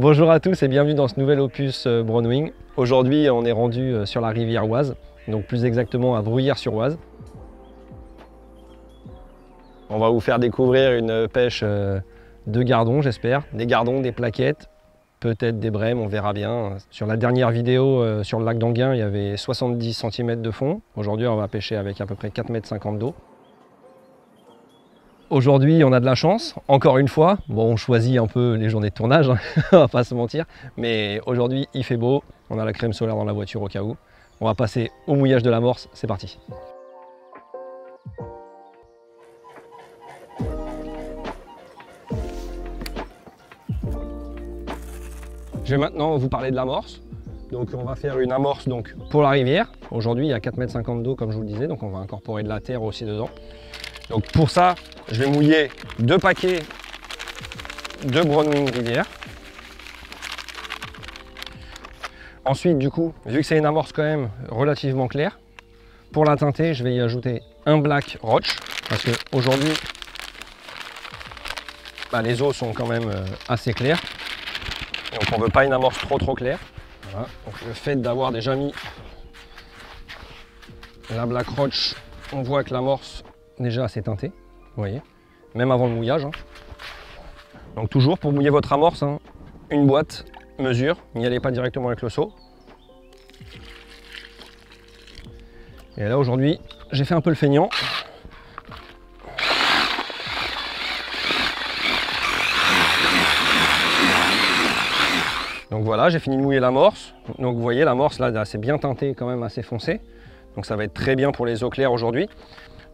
Bonjour à tous et bienvenue dans ce nouvel opus Brownwing. Aujourd'hui on est rendu sur la rivière Oise, donc plus exactement à Bruyères-sur-Oise. On va vous faire découvrir une pêche de gardons, j'espère. Des gardons, des plaquettes, peut-être des brèmes, on verra bien. Sur la dernière vidéo sur le lac d'Anguin, il y avait 70 cm de fond. Aujourd'hui on va pêcher avec à peu près 4,50 m d'eau. Aujourd'hui, on a de la chance, encore une fois. Bon, on choisit un peu les journées de tournage, hein, on va pas se mentir. Mais aujourd'hui, il fait beau, on a la crème solaire dans la voiture au cas où. On va passer au mouillage de l'amorce, c'est parti. Je vais maintenant vous parler de l'amorce. Donc on va faire une amorce donc, pour la rivière. Aujourd'hui, il y a 4,50 m d'eau, comme je vous le disais, donc on va incorporer de la terre aussi dedans. Donc pour ça, je vais mouiller 2 paquets de Brownwing rivière. Ensuite, du coup, vu que c'est une amorce quand même relativement claire, pour la teinter, je vais y ajouter un Black Roach, parce qu'aujourd'hui, les eaux sont quand même assez claires. Donc on ne veut pas une amorce trop claire. Voilà. Donc le fait d'avoir déjà mis la Black Roach, on voit que l'amorce déjà assez teinté, vous voyez, même avant le mouillage. Hein. Donc toujours pour mouiller votre amorce, hein, une boîte, mesure, n'y allez pas directement avec le seau. Et là aujourd'hui, j'ai fait un peu le feignant. Donc voilà, j'ai fini de mouiller l'amorce. Donc vous voyez, l'amorce là, c'est bien teinté, quand même assez foncé. Donc ça va être très bien pour les eaux claires aujourd'hui.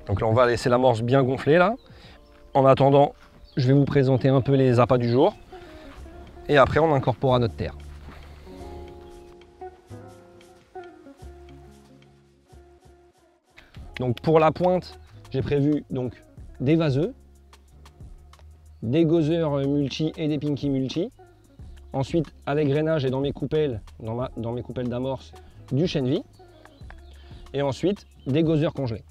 Donc là, on va laisser l'amorce bien gonfler là. En attendant, je vais vous présenter un peu les appâts du jour. Et après, on incorporera notre terre. Donc pour la pointe, j'ai prévu donc des vaseux, des gozzers multi et des pinky multi. Ensuite, à l'égrainage et dans mes coupelles, dans mes coupelles d'amorce, du chènevis. Et ensuite, des gozzers congelés.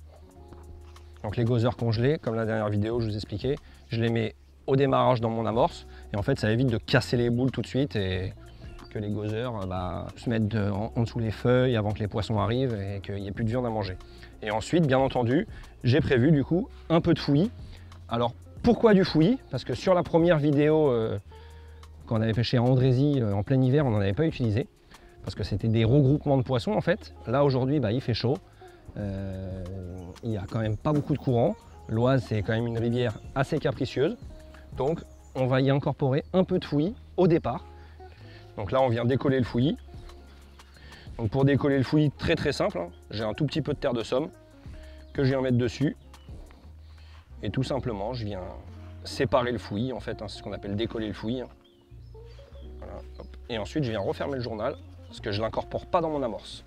Donc les gozzers congelés, comme la dernière vidéo, je vous expliquais, je les mets au démarrage dans mon amorce. Et en fait, ça évite de casser les boules tout de suite et que les gozzers se mettent en dessous les feuilles avant que les poissons arrivent et qu'il n'y ait plus de viande à manger. Et ensuite, bien entendu, j'ai prévu du coup un peu de fouillis. Alors, pourquoi du fouillis? Parce que sur la première vidéo, quand on avait pêché à Andrézy en plein hiver, on n'en avait pas utilisé. Parce que c'était des regroupements de poissons en fait. Là, aujourd'hui, il fait chaud. Il n'y a quand même pas beaucoup de courant. L'Oise, c'est quand même une rivière assez capricieuse. Donc, on va y incorporer un peu de fouillis au départ. Donc là, on vient décoller le fouillis. Donc pour décoller le fouillis, très simple, hein. J'ai un tout petit peu de terre de somme que je viens mettre dessus. Et tout simplement, je viens séparer le fouillis, en fait, hein, c'est ce qu'on appelle décoller le fouillis. Hein. Voilà, hop. Et ensuite, je viens refermer le journal parce que je ne l'incorpore pas dans mon amorce.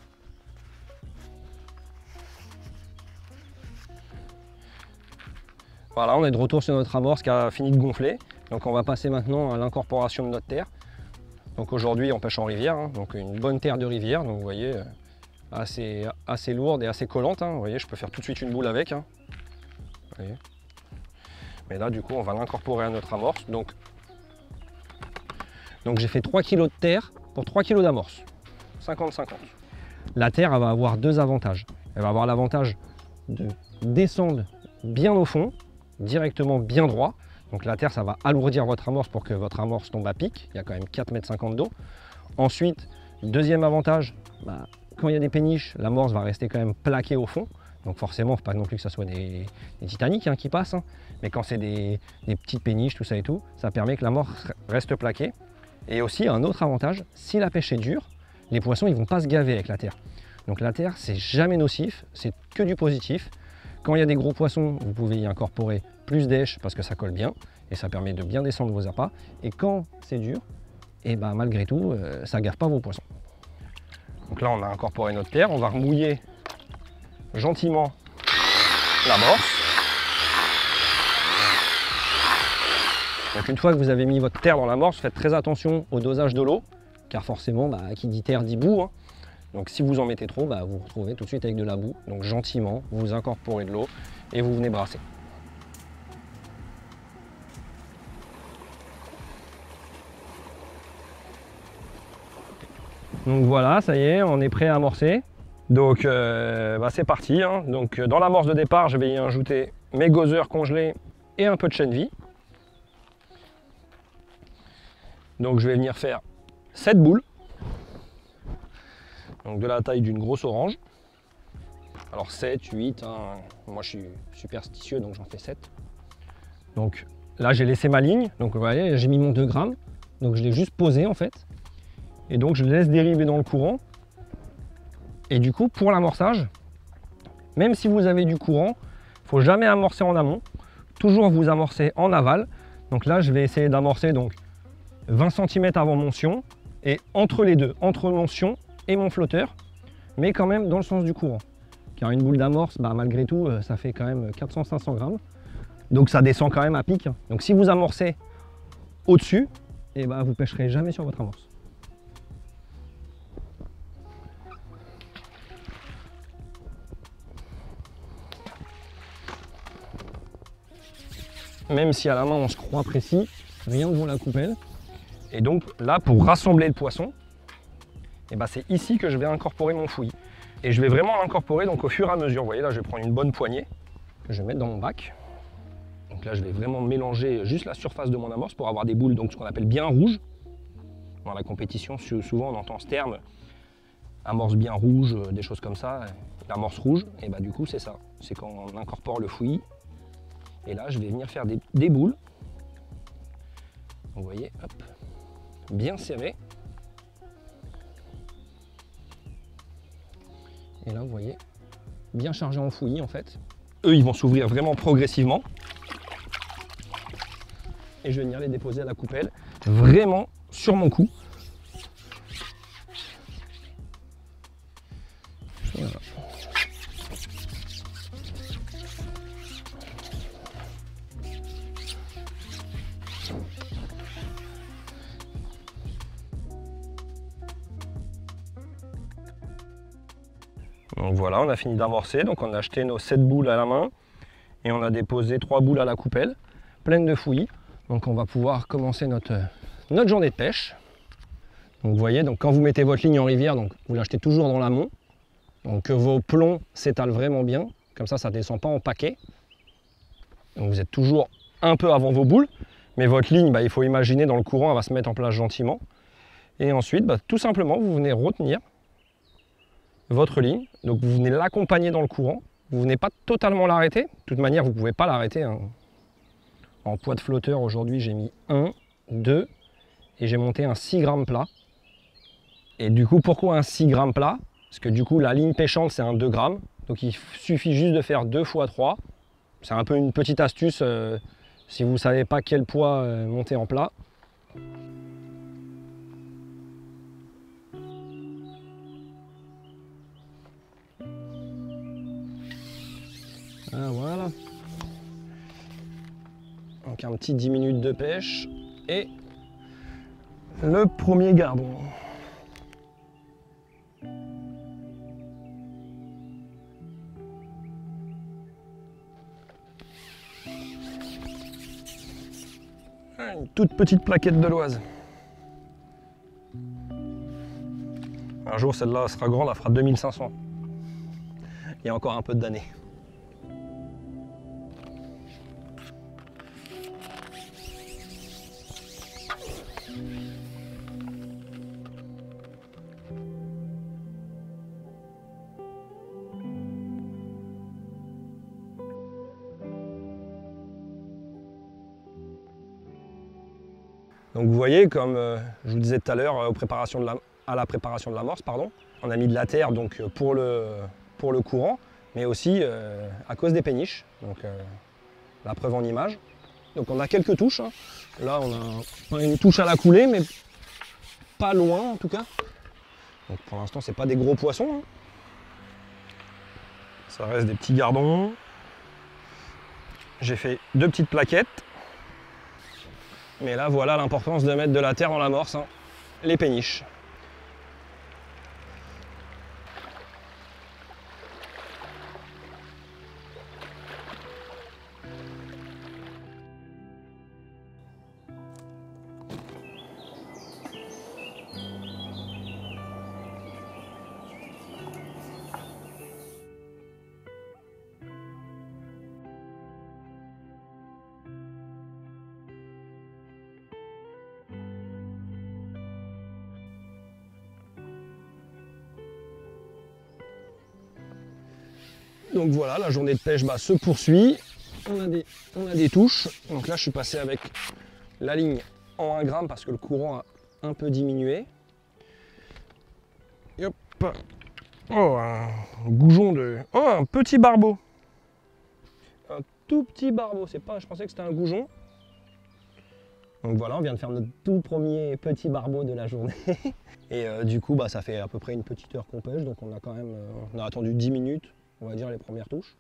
Voilà, on est de retour sur notre amorce qui a fini de gonfler. Donc on va passer maintenant à l'incorporation de notre terre. Donc aujourd'hui on pêche en rivière, hein, donc une bonne terre de rivière. Donc vous voyez, assez lourde et assez collante. Hein. Vous voyez, je peux faire tout de suite une boule avec. Hein. Vous voyez. Mais là du coup on va l'incorporer à notre amorce. Donc j'ai fait 3 kg de terre pour 3 kg d'amorce. 50-50. La terre elle va avoir deux avantages. Elle va avoir l'avantage de descendre bien au fond, directement bien droit. Donc la terre, ça va alourdir votre amorce pour que votre amorce tombe à pic. Il y a quand même 4,50 m d'eau. Ensuite, deuxième avantage, quand il y a des péniches, l'amorce va rester quand même plaquée au fond. Donc forcément, il ne faut pas non plus que ce soit des Titanic qui passent. Hein. Mais quand c'est des petites péniches, tout ça et tout, ça permet que l'amorce reste plaquée. Et aussi, un autre avantage, si la pêche est dure, les poissons ils ne vont pas se gaver avec la terre. Donc la terre, c'est jamais nocif, c'est que du positif. Quand il y a des gros poissons, vous pouvez y incorporer plus d'èche parce que ça colle bien et ça permet de bien descendre vos appâts. Et quand c'est dur, malgré tout, ça ne gave pas vos poissons. Donc là, on a incorporé notre terre. On va remouiller gentiment l'amorce. Donc une fois que vous avez mis votre terre dans l'amorce, faites très attention au dosage de l'eau, car forcément, qui dit terre dit boue. Hein. Donc si vous en mettez trop, vous vous retrouvez tout de suite avec de la boue. Donc gentiment, vous incorporez de l'eau et vous venez brasser. Donc voilà, ça y est, on est prêt à amorcer. Donc c'est parti, hein. Donc dans l'amorce de départ, je vais y ajouter mes gozzers congelés et un peu de chène vie. Donc je vais venir faire 7 boules. Donc de la taille d'une grosse orange. Alors 7, 8, hein. Moi je suis superstitieux donc j'en fais 7. Donc là j'ai laissé ma ligne, donc vous voyez j'ai mis mon 2 grammes. Donc je l'ai juste posé en fait. Et donc je le laisse dériver dans le courant. Et du coup pour l'amorçage, même si vous avez du courant, il ne faut jamais amorcer en amont. Toujours vous amorcer en aval. Donc là je vais essayer d'amorcer donc 20 cm avant mon sion. Et entre les deux, entre mon sion et mon flotteur, mais quand même dans le sens du courant. Car une boule d'amorce, malgré tout, ça fait quand même 400-500 grammes. Donc ça descend quand même à pic. Donc si vous amorcez au-dessus, et vous pêcherez jamais sur votre amorce. Même si à la main on se croit précis, rien devant la coupelle. Et donc là, pour rassembler le poisson, c'est ici que je vais incorporer mon fouillis. Et je vais vraiment l'incorporer donc au fur et à mesure. Vous voyez là, je vais prendre une bonne poignée que je vais mettre dans mon bac. Donc là, je vais vraiment mélanger juste la surface de mon amorce pour avoir des boules, donc ce qu'on appelle bien rouges. Dans la compétition, souvent on entend ce terme, amorce bien rouge, des choses comme ça, l'amorce rouge. Et du coup, c'est ça. C'est quand on incorpore le fouillis. Et là, je vais venir faire des boules. Vous voyez, hop, bien serré. Et là, vous voyez, bien chargé en fouillis en fait. Eux, ils vont s'ouvrir vraiment progressivement. Et je vais venir les déposer à la coupelle, vraiment sur mon cou. Voilà. Donc voilà, on a fini d'amorcer, donc on a acheté nos 7 boules à la main et on a déposé 3 boules à la coupelle, pleines de fouillis. Donc on va pouvoir commencer notre journée de pêche. Donc vous voyez, donc quand vous mettez votre ligne en rivière, donc vous l'achetez toujours dans l'amont. Donc que vos plombs s'étalent vraiment bien, comme ça, ça ne descend pas en paquet. Donc vous êtes toujours un peu avant vos boules, mais votre ligne, il faut imaginer dans le courant, elle va se mettre en place gentiment. Et ensuite, tout simplement, vous venez retenir votre ligne, donc vous venez l'accompagner dans le courant, vous venez pas totalement l'arrêter, de toute manière vous ne pouvez pas l'arrêter, hein. En poids de flotteur aujourd'hui j'ai mis 1, 2 et j'ai monté un 6 grammes plat. Et du coup pourquoi un 6 grammes plat? Parce que du coup la ligne pêchante c'est un 2 grammes, donc il suffit juste de faire 2 fois 3, c'est un peu une petite astuce si vous ne savez pas quel poids monter en plat. Ah, voilà. Donc un petit 10 minutes de pêche et le premier gardon. Une toute petite plaquette de l'Oise. Un jour celle-là sera grande, elle fera 2500. Il y a encore un peu d'années. Donc vous voyez, comme je vous disais tout à l'heure, à la préparation de l'amorce, on a mis de la terre donc, pour le courant, mais aussi à cause des péniches, donc la preuve en image. Donc on a quelques touches, hein. Là on a une touche à la coulée, mais pas loin en tout cas. Donc pour l'instant c'est pas des gros poissons, hein. Ça reste des petits gardons. J'ai fait 2 petites plaquettes. Mais là, voilà l'importance de mettre de la terre dans l'amorce, hein. Les péniches. Donc voilà, la journée de pêche se poursuit. On a des touches. Donc là, je suis passé avec la ligne en 1 gramme parce que le courant a un peu diminué. Et hop. Oh, un goujon de... Oh, un petit barbeau. Un tout petit barbeau. C'est pas... Je pensais que c'était un goujon. Donc voilà, on vient de faire notre tout premier petit barbeau de la journée. Et du coup, ça fait à peu près une petite heure qu'on pêche. Donc on a quand même... on a attendu 10 minutes, on va dire, les premières touches.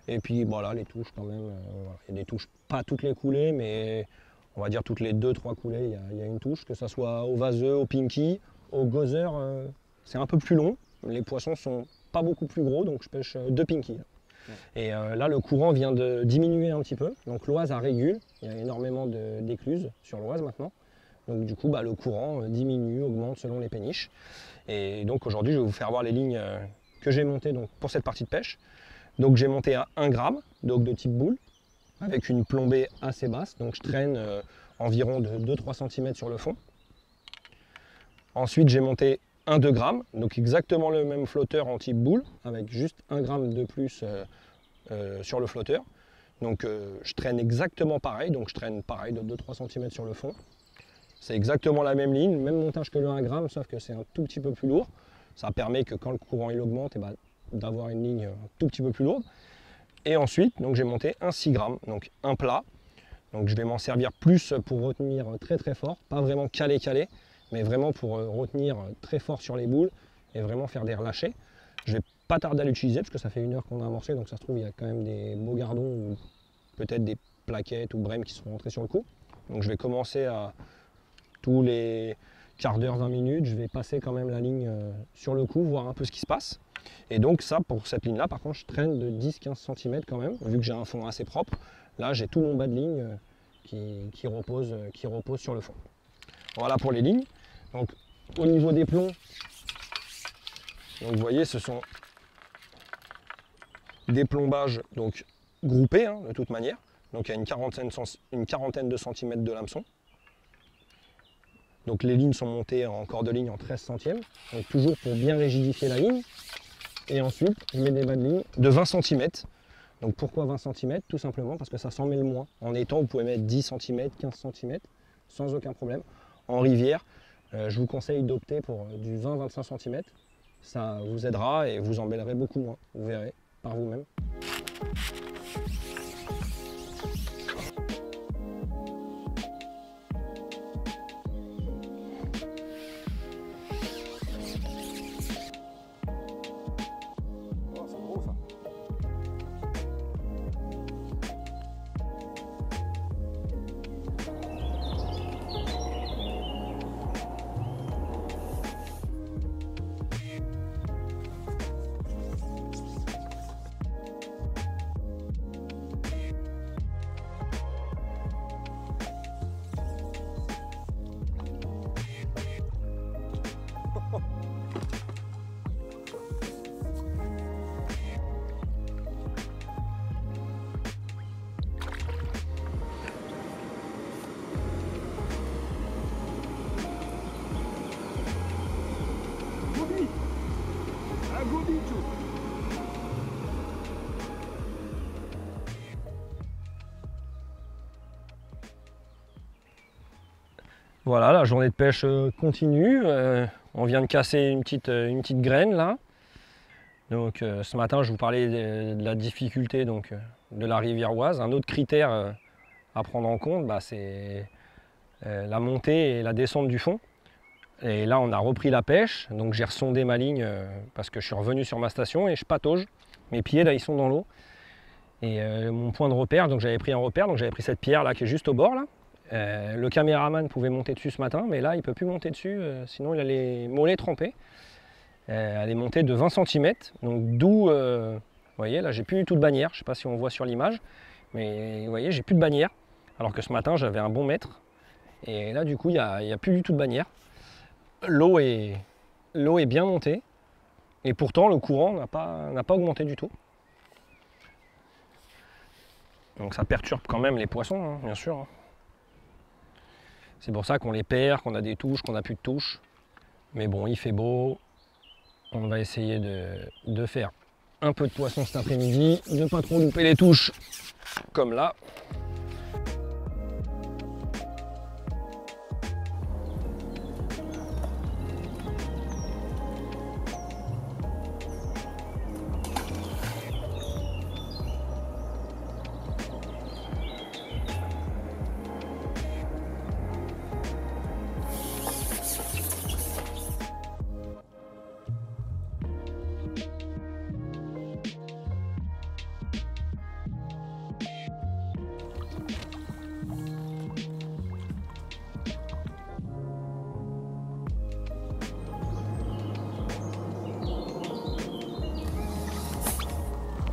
Et puis voilà, les touches quand même. Il y a des touches, pas toutes les coulées, mais on va dire toutes les 2-3 coulées, il y a une touche. Que ce soit au vaseux, au pinky, au gozer, c'est un peu plus long. Les poissons sont pas beaucoup plus gros, donc je pêche 2 pinky. Ouais. Et là, le courant vient de diminuer un petit peu. Donc l'Oise a régule. Il y a énormément d'écluses sur l'Oise maintenant. Donc du coup, le courant diminue, augmente selon les péniches. Et donc aujourd'hui, je vais vous faire voir les lignes que j'ai montées donc, pour cette partie de pêche. Donc j'ai monté à 1 gramme, donc de type boule, avec une plombée assez basse. Donc je traîne environ de 2-3 cm sur le fond. Ensuite, j'ai monté un 2 grammes, donc exactement le même flotteur en type boule, avec juste 1 gramme de plus sur le flotteur. Donc je traîne exactement pareil, donc je traîne pareil de 2-3 cm sur le fond. C'est exactement la même ligne, même montage que le 1 gramme, sauf que c'est un tout petit peu plus lourd. Ça permet que quand le courant il augmente, d'avoir une ligne un tout petit peu plus lourde. Et ensuite, donc j'ai monté un 6 grammes, donc un plat. Donc je vais m'en servir plus pour retenir très très fort, pas vraiment calé, mais vraiment pour retenir très fort sur les boules et vraiment faire des relâchés. Je vais pas tarder à l'utiliser parce que ça fait 1 heure qu'on a amorcé, donc ça se trouve il y a quand même des beaux gardons ou peut-être des plaquettes ou brèmes qui sont rentrés sur le coup. Donc je vais commencer à tous les quarts d'heure, 20 minutes, je vais passer quand même la ligne sur le coup, voir un peu ce qui se passe. Et donc ça, pour cette ligne là, par contre, je traîne de 10-15 cm quand même, vu que j'ai un fond assez propre. Là, j'ai tout mon bas de ligne qui repose sur le fond. Voilà pour les lignes. Donc au niveau des plombs, donc, vous voyez, ce sont des plombages donc, groupés de toute manière. Donc il y a une quarantaine de centimètres de hameçon. Donc les lignes sont montées en corde-ligne en 13 centièmes, donc toujours pour bien rigidifier la ligne. Et ensuite, je mets des bas de ligne de 20 cm. Donc pourquoi 20 cm? Tout simplement parce que ça s'en mêle moins. En étang, vous pouvez mettre 10 cm, 15 cm, sans aucun problème. En rivière, je vous conseille d'opter pour du 20-25 cm. Ça vous aidera et vous en mêlerez beaucoup moins. Vous verrez par vous-même. Voilà, la journée de pêche continue. On vient de casser une petite graine là. Donc ce matin, je vous parlais de la difficulté donc, de la rivière Oise. Un autre critère à prendre en compte, c'est la montée et la descente du fond. Et là, on a repris la pêche. Donc j'ai ressondé ma ligne parce que je suis revenu sur ma station et je patauge. Mes pieds, là, ils sont dans l'eau. Et mon point de repère, donc j'avais pris un repère, donc j'avais pris cette pierre là qui est juste au bord là. Le caméraman pouvait monter dessus ce matin, mais là il ne peut plus monter dessus, sinon il a les mollets trempés. Elle est montée de 20 cm, donc d'où, vous voyez, là j'ai plus du tout de bannière, je ne sais pas si on voit sur l'image, mais vous voyez, j'ai plus de bannière, alors que ce matin j'avais un bon mètre, et là du coup il n'y a plus du tout de bannière. L'eau est bien montée, et pourtant le courant n'a pas augmenté du tout. Donc ça perturbe quand même les poissons, bien sûr. C'est pour ça qu'on les perd, qu'on a des touches, qu'on n'a plus de touches. Mais bon, il fait beau. On va essayer de faire un peu de poisson cet après-midi, ne pas trop louper les touches, comme là.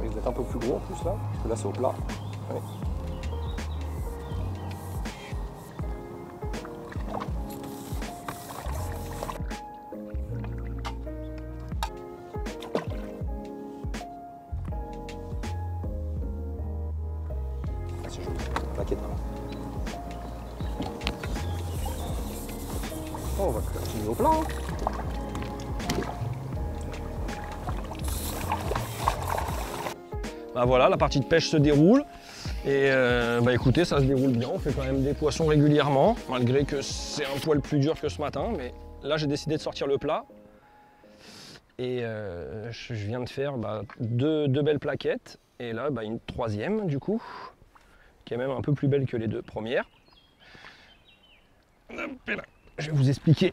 Vous êtes un peu plus gros en plus là, parce que là c'est au plat. Ouais. Ah, c'est joli, plaquette. Oh, on va continuer au plat. Hein. Bah voilà, la partie de pêche se déroule. Et bah écoutez, ça se déroule bien. On fait quand même des poissons régulièrement, malgré que c'est un poil plus dur que ce matin. Mais là, j'ai décidé de sortir le plat. Et je viens de faire deux belles plaquettes. Et là, une troisième du coup, qui est même un peu plus belle que les deux premières. Hop là. Je vais vous expliquer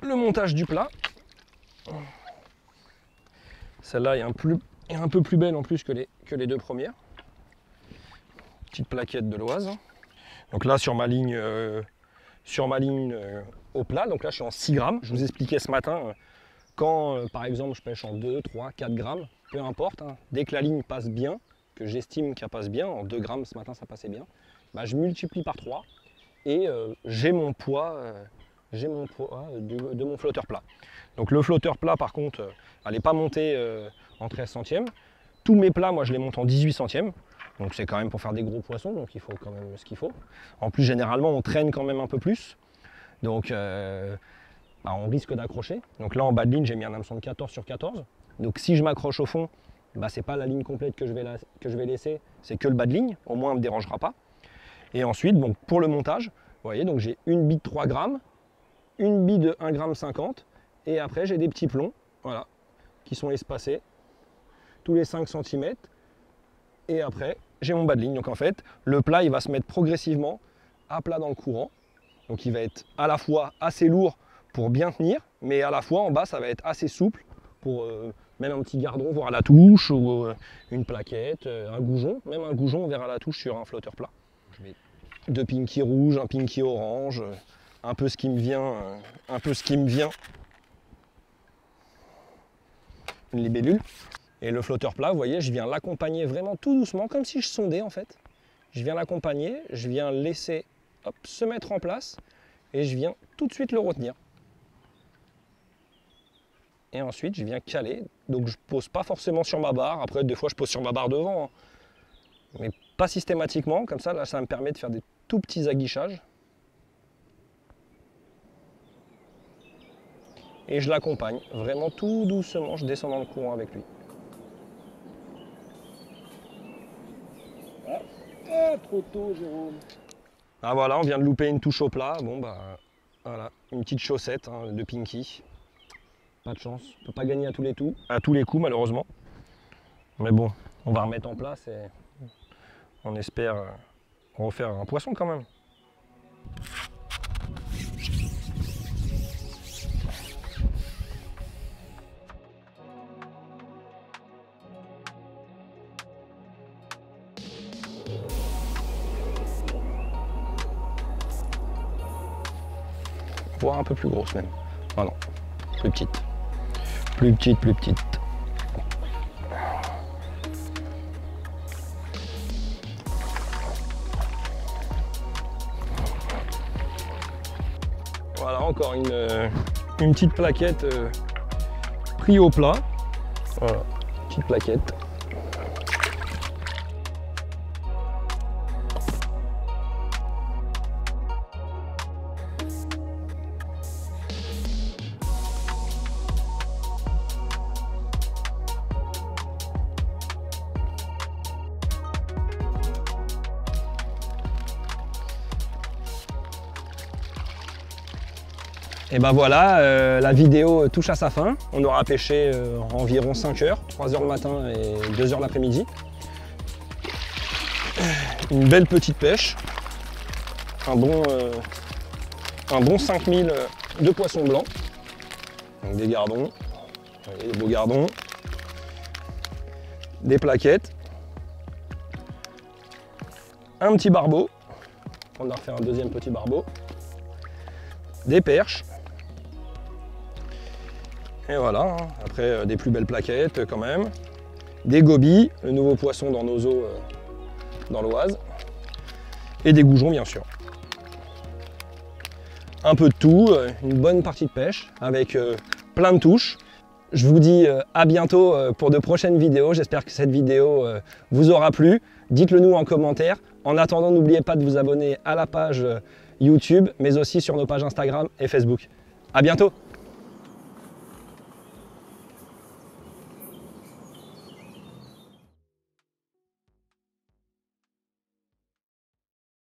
le montage du plat. Celle-là est un peu plus belle en plus que les deux premières. Petite plaquette de l'Oise. Donc là sur ma ligne au plat, donc là je suis en 6 grammes. Je vous expliquais ce matin, quand par exemple je pêche en 2, 3, 4 grammes, peu importe, hein, dès que la ligne passe bien, que j'estime qu'elle passe bien, en 2 grammes ce matin ça passait bien, je multiplie par 3 et j'ai mon poids, de mon flotteur plat. Donc le flotteur plat par contre, elle n'est pas montée en 13 centièmes. Tous mes plats, moi je les monte en 18 centièmes. Donc c'est quand même pour faire des gros poissons, donc il faut quand même ce qu'il faut. En plus généralement on traîne quand même un peu plus. Donc on risque d'accrocher. Donc là en bas de ligne j'ai mis un hameçon de 14 sur 14. Donc si je m'accroche au fond, c'est pas la ligne complète que je vais laisser, c'est que le bas de ligne, au moins on ne me dérangera pas. Et ensuite donc, pour le montage, vous voyez, donc j'ai une bille de 3 grammes, une bille de 1,50 g et après j'ai des petits plombs, voilà, qui sont espacés tous les 5 cm. Et après j'ai mon bas de ligne. Donc en fait le plat il va se mettre progressivement à plat dans le courant. Donc il va être à la fois assez lourd pour bien tenir, mais à la fois en bas ça va être assez souple pour mettre un petit gardon voire à la touche, ou une plaquette, un goujon, même un goujon vers à la touche sur un flotteur plat. Je mets 2 pinky rouges, un pinky orange, un peu ce qui me vient, une libellule. Et le flotteur plat, vous voyez, je viens l'accompagner vraiment tout doucement, comme si je sondais en fait. Je viens l'accompagner, je viens laisser se mettre en place et je viens tout de suite le retenir. Et ensuite, je viens caler. Donc je pose pas forcément sur ma barre. Après, des fois, je pose sur ma barre devant, hein. Mais pas systématiquement. Comme ça, là, ça me permet de faire des tout petits aguichages. Et je l'accompagne vraiment tout doucement. Je descends dans le courant avec lui. Ah, trop tôt, Jérôme. Ah voilà, on vient de louper une touche au plat. Bon voilà, une petite chaussette de Pinky. Pas de chance, on peut pas gagner à tous les coups malheureusement. Mais bon, on va remettre en place et on espère refaire un poisson quand même. Voire un peu plus grosse même. Ah non, plus petite. Plus petite. Voilà, encore une petite plaquette pris au plat. Voilà, petite plaquette. Et ben voilà, la vidéo touche à sa fin. On aura pêché environ 5 heures, 3 heures le matin et 2 heures l'après-midi. Une belle petite pêche. Un bon 5000 de poissons blancs. Donc des gardons, vous voyez, des beaux gardons. Des plaquettes. Un petit barbeau. On va refaire un deuxième petit barbeau. Des perches. Et voilà, après des plus belles plaquettes quand même. Des gobies, le nouveau poisson dans nos eaux dans l'Oise. Et des goujons bien sûr. Un peu de tout, une bonne partie de pêche avec plein de touches. Je vous dis à bientôt pour de prochaines vidéos. J'espère que cette vidéo vous aura plu. Dites-le nous en commentaire. En attendant, n'oubliez pas de vous abonner à la page YouTube, mais aussi sur nos pages Instagram et Facebook. À bientôt!